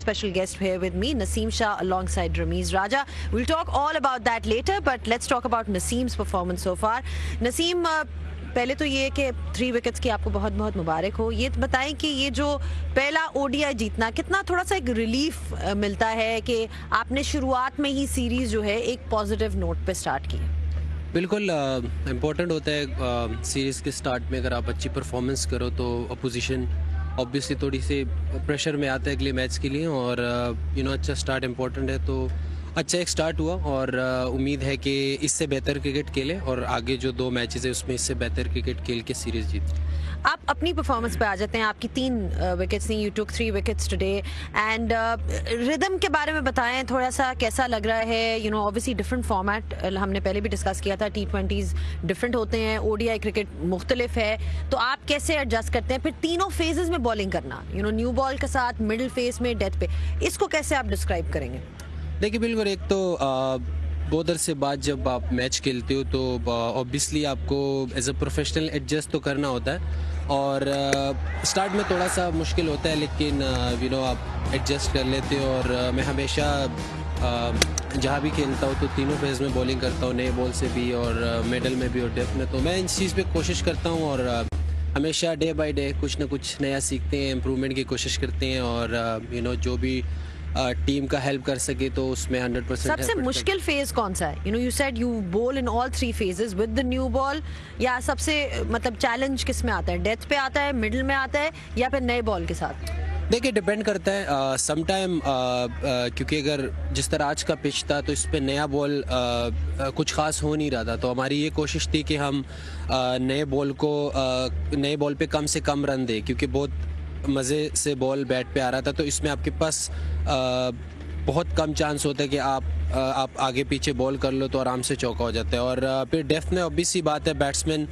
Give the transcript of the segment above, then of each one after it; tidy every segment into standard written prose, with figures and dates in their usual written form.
special guest here with me, Naseem Shah alongside Ramiz Raja. We'll talk all about that later, but let's talk about Naseem's performance so far. Naseem, पहले तो ये कि 3 wickets की आपको बहुत बहुत मुबारक हो. ये बताएं कि ये जो पहला ओडीआई जीतना कितना थोड़ा सा एक रिलीफ मिलता है कि आपने शुरुआत में ही सीरीज जो है एक पॉजिटिव नोट पे स्टार्ट की. बिल्कुल इम्पोर्टेंट होता है सीरीज़ के स्टार्ट में. अगर आप अच्छी परफॉर्मेंस करो तो अपोजिशन ऑब्वियसली थोड़ी सी प्रेशर में आता है अगले मैच के लिए, और अच्छा स्टार्ट इम्पोर्टेंट है. तो अच्छा एक स्टार्ट हुआ और उम्मीद है कि इससे बेहतर क्रिकेट खेले और आगे जो 2 मैचेस है उसमें इससे बेहतर क्रिकेट खेल के सीरीज जीत. आप अपनी परफॉर्मेंस पे आ जाते हैं. आपकी 3 विकेट्स थी, you took 3 wickets today, and rhythm के बारे में बताएं थोड़ा सा, कैसा लग रहा है. ऑब्वियसली डिफरेंट फॉर्मेट हमने पहले भी डिस्कस किया था, T20s डिफरेंट होते हैं, ओडीआई क्रिकेट मुख्तलिफ है, तो आप कैसे एडजस्ट करते हैं फिर तीनों फेजेस में बॉलिंग करना, न्यू बॉल के साथ, मिडिल फेज में, डेथ पे, इसको कैसे आप डिस्क्राइब करेंगे? देखिए बिल्कुल, एक तो बहुत देर से बाद जब आप मैच खेलते हो तो ऑब्वियसली आपको एज अ प्रोफेशनल एडजस्ट तो करना होता है, और स्टार्ट में थोड़ा सा मुश्किल होता है, लेकिन आप एडजस्ट कर लेते हो. और मैं हमेशा जहाँ भी खेलता हूँ तो तीनों फेज में बॉलिंग करता हूँ, नए बॉल से भी और मिडल में भी और डेथ में. तो मैं इस चीज़ पे कोशिश करता हूँ और हमेशा डे बाय डे कुछ ना कुछ नया सीखते हैं, इम्प्रूवमेंट की कोशिश करते हैं, और जो भी टीम का हेल्प कर सके तो उसमें 100%. सबसे मुश्किल फेज कौन सा है? यू सेड यू बोल in all 3 phases with the new ball, या सबसे मतलब चैलेंज किस में आता है? डेथ पे आता है, मिडिल में आता है, या फिर नए बॉल के साथ? देखिए डिपेंड करता है. सम टाइम क्योंकि अगर जिस तरह आज का पिच था तो इस पे नया बॉल कुछ खास हो नहीं रहा था, तो हमारी ये कोशिश थी कि हम नए बॉल पे कम से कम रन दें, क्योंकि बहुत मज़े से बॉल बैट पे आ रहा था. तो इसमें आपके पास बहुत कम चांस होता है कि आप आगे पीछे बॉल कर लो तो आराम से चौका हो जाता है. और फिर डेथ में ऑब्वियस सी बात है, बैट्समैन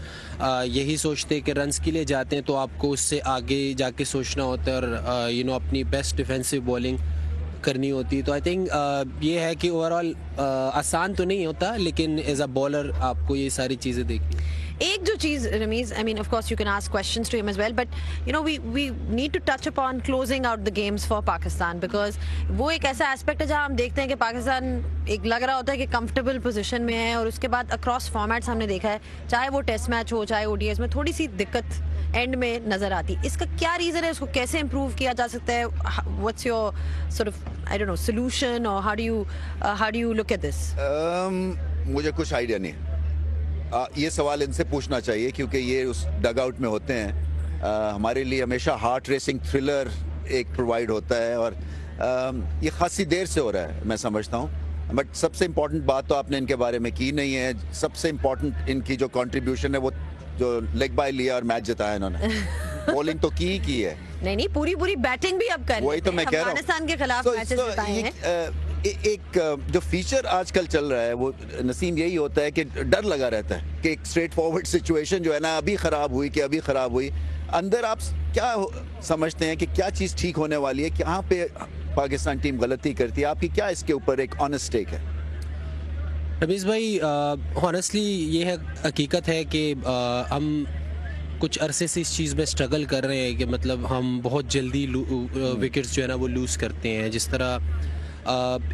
यही सोचते हैं कि रन्स के लिए जाते हैं, तो आपको उससे आगे जाके सोचना होता है और अपनी बेस्ट डिफेंसिव बॉलिंग करनी होती है. तो आई थिंक ये है कि ओवरऑल आसान तो नहीं होता, लेकिन एज अ बॉलर आपको ये सारी चीज़ें देखनी. एक जो चीज Ramiz, I mean of course you can ask questions to him as well, but we need to touch upon closing out the games for Pakistan, because वो एक ऐसा एस्पेक्ट है जहाँ हम देखते हैं कि पाकिस्तान एक लग रहा होता है कि कंफर्टेबल पोजीशन में है, और उसके बाद अक्रॉस फॉर्मेट्स हमने देखा है, चाहे वो टेस्ट मैच हो चाहे ओडीआईस में, थोड़ी सी दिक्कत एंड में नजर आती. इसका क्या रीजन है? उसको कैसे इम्प्रूव किया जा सकता है? What's your sort of I don't know solution, और how do you look at this? मुझे कुछ आइडिया नहीं. ये सवाल इनसे पूछना चाहिए, क्योंकि ये उस डग आउट में होते हैं. हमारे लिए हमेशा हार्ट रेसिंग थ्रिलर एक प्रोवाइड होता है, और ये खासी देर से हो रहा है, मैं समझता हूँ. बट सबसे इम्पोर्टेंट बात तो आपने इनके बारे में की नहीं है. सबसे इम्पोर्टेंट इनकी जो कंट्रीब्यूशन है वो जो लेग बाय लिया और मैच जिताया इन्होंने. बॉलिंग तो की है. नहीं, पूरी बैटिंग भी अब कर, वही तो मैं कह रहा हूँ, अफगानिस्तान के खिलाफ मैचेस जिताए हैं. एक जो फीचर आजकल चल रहा है वो नसीम यही होता है कि डर लगा रहता है कि एक स्ट्रेट फॉरवर्ड सिचुएशन जो है ना, अभी खराब हुई. अंदर आप क्या समझते हैं कि क्या चीज़ ठीक होने वाली है? कहाँ पे पाकिस्तान टीम गलती करती है? आपकी क्या इसके ऊपर एक ऑनेस्ट टेक है? रमीज भाई, ऑनेस्टली ये है, हकीकत है कि हम कुछ अरसे से इस चीज़ में स्ट्रगल कर रहे हैं कि मतलब हम बहुत जल्दी विकेट्स जो है ना वो लूज़ करते हैं. जिस तरह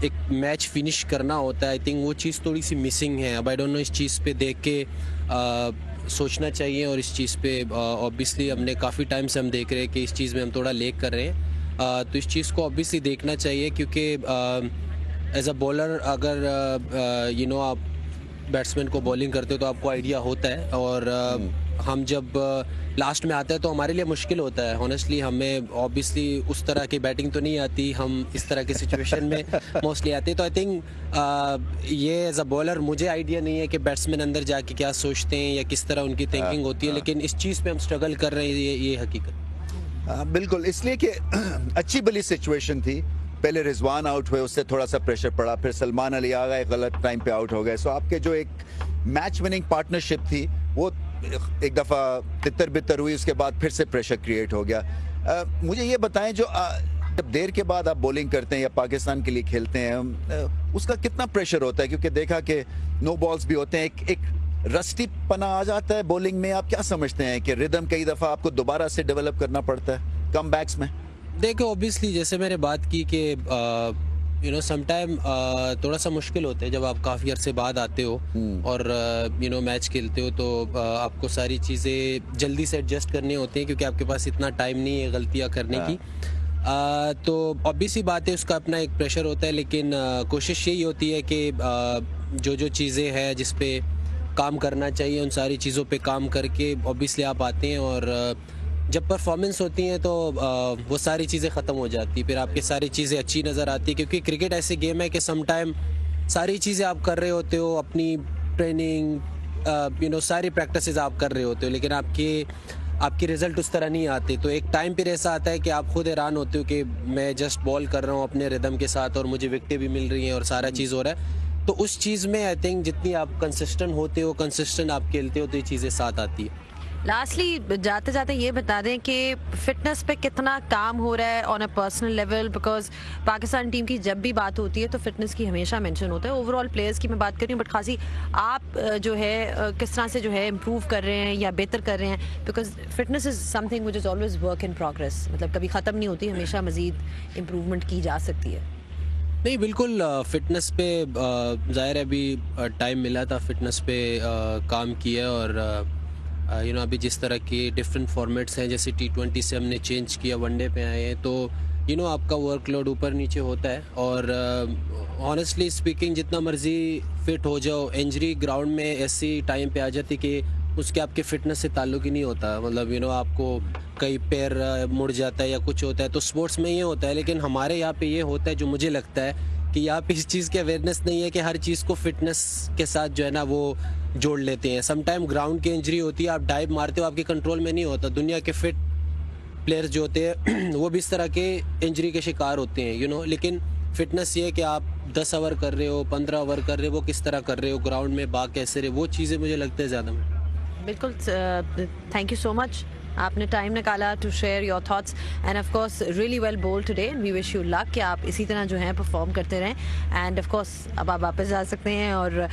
एक मैच फिनिश करना होता है, आई थिंक वो चीज़ थोड़ी सी मिसिंग है. अब आई डोंट नो, इस चीज़ पे देख के सोचना चाहिए, और इस चीज़ पे ऑब्वियसली हमने काफ़ी टाइम से हम देख रहे हैं कि इस चीज़ में हम थोड़ा लेक कर रहे हैं. तो इस चीज़ को ऑब्वियसली देखना चाहिए, क्योंकि एज अ बॉलर अगर आप बैट्समैन को बॉलिंग करते हो तो आपको आइडिया होता है, और हम जब लास्ट में आते हैं तो हमारे लिए मुश्किल होता है. ऑनेस्टली हमें ऑब्वियसली उस तरह की बैटिंग तो नहीं आती, हम इस तरह की सिचुएशन में मोस्टली आते हैं. तो आई थिंक ये एज अ बॉलर मुझे आइडिया नहीं है कि बैट्समैन अंदर जाके क्या सोचते हैं या किस तरह उनकी थिंकिंग होती है, लेकिन इस चीज़ पे हम स्ट्रगल कर रहे हैं, ये हकीकत. बिल्कुल, इसलिए कि अच्छी भली सिचुएशन थी. पहले रिजवान आउट हुए, उससे थोड़ा सा प्रेशर पड़ा, फिर सलमान अली आ गए, गलत टाइम पे आउट हो गए. सो आपके जो एक मैच विनिंग पार्टनरशिप थी वो एक दफ़ा तितर बितर हुई, उसके बाद फिर से प्रेशर क्रिएट हो गया. मुझे ये बताएं, जो जब देर के बाद आप बॉलिंग करते हैं या पाकिस्तान के लिए खेलते हैं, उसका कितना प्रेशर होता है? क्योंकि देखा कि नो बॉल्स भी होते हैं, एक रस्टी पना आ जाता है बॉलिंग में. आप क्या समझते हैं कि रिदम कई दफ़ा आपको दोबारा से डेवलप करना पड़ता है कम बैक्स में? देखो ऑब्वियसली जैसे मैंने बात की कि समटाइम थोड़ा सा मुश्किल होता है जब आप काफ़ी अरसे बाद आते हो और मैच खेलते हो, तो आपको सारी चीज़ें जल्दी से एडजस्ट करनी होती हैं क्योंकि आपके पास इतना टाइम नहीं है गलतियां करने की। तो ऑब्वियस ही बात है, उसका अपना एक प्रेशर होता है, लेकिन कोशिश यही होती है कि जो चीज़ें हैं जिस पे काम करना चाहिए उन सारी चीज़ों पे काम करके ऑब्वियसली आप आते हैं, और जब परफॉर्मेंस होती है तो वो सारी चीज़ें ख़त्म हो जाती है, फिर आपकी सारी चीज़ें अच्छी नज़र आती है क्योंकि क्रिकेट ऐसी गेम है कि सम टाइम सारी चीज़ें आप कर रहे होते हो, अपनी ट्रेनिंग सारी प्रैक्टिसेस आप कर रहे होते हो, लेकिन आपकी रिज़ल्ट उस तरह नहीं आते। तो एक टाइम पर ऐसा आता है कि आप खुद हैरान होते हो कि मैं जस्ट बॉल कर रहा हूँ अपने रिदम के साथ और मुझे विकेटें भी मिल रही हैं और सारा चीज़ हो रहा है। तो उस चीज़ में आई थिंक जितनी आप कंसिस्टेंट होते हो, कंसिस्टेंट आप खेलते हो, तो ये चीज़ें साथ आती है। लास्टली जाते जाते ये बता दें कि फिटनेस पे कितना काम हो रहा है on a personal level, because Pakistan team की जब भी बात होती है तो फिटनेस की हमेशा मेंशन होता है। ओवरऑल प्लेयर्स की मैं बात कर रही हूँ, बट खासी आप जो है किस तरह से जो है इम्प्रूव कर रहे हैं या बेहतर कर रहे हैं, because fitness is something which is always work in progress, मतलब कभी ख़त्म नहीं होती, हमेशा मज़ीद इम्प्रूवमेंट की जा सकती है। नहीं बिल्कुल, फिटनेस पे ज़ाहिर है अभी टाइम मिला था, फिटनेस पे काम किया, और अभी जिस तरह के डिफरेंट फॉर्मेट्स हैं, जैसे T20 से हमने चेंज किया, वनडे पे आए हैं, तो आपका वर्कलोड ऊपर नीचे होता है, और ऑनेस्टली स्पीकिंग जितना मर्जी फिट हो जाओ, इंजरी ग्राउंड में ऐसी टाइम पे आ जाती कि उसके आपके फिटनेस से ताल्लुक ही नहीं होता। मतलब आपको कई पैर मुड़ जाता है या कुछ होता है, तो स्पोर्ट्स में ये होता है, लेकिन हमारे यहाँ पे ये होता है, जो मुझे लगता है कि यहाँ पे इस चीज़ की अवेयरनेस नहीं है कि हर चीज़ को फिटनेस के साथ जो है ना वो जोड़ लेते हैं। समटाइम ग्राउंड की इंजरी होती है, आप डाइव मारते हो, आपके कंट्रोल में नहीं होता। दुनिया के फिट प्लेयर्स जो होते हैं वो भी इस तरह के इंजरी के शिकार होते हैं, लेकिन फिटनेस ये है कि आप 10 ओवर कर रहे हो, 15 ओवर कर रहे हो, वो किस तरह कर रहे हो, ग्राउंड में भाग कैसे रहे, वो चीज़ें मुझे लगता है ज़्यादा। बिल्कुल, थैंक यू सो मच, आपने टाइम निकाला to share your thoughts, and of course really well bold today, and we wish you luck कि आप इसी तरह जो है परफॉर्म करते रहें, एंड ऑफ कोर्स अब आप वापस जा सकते हैं और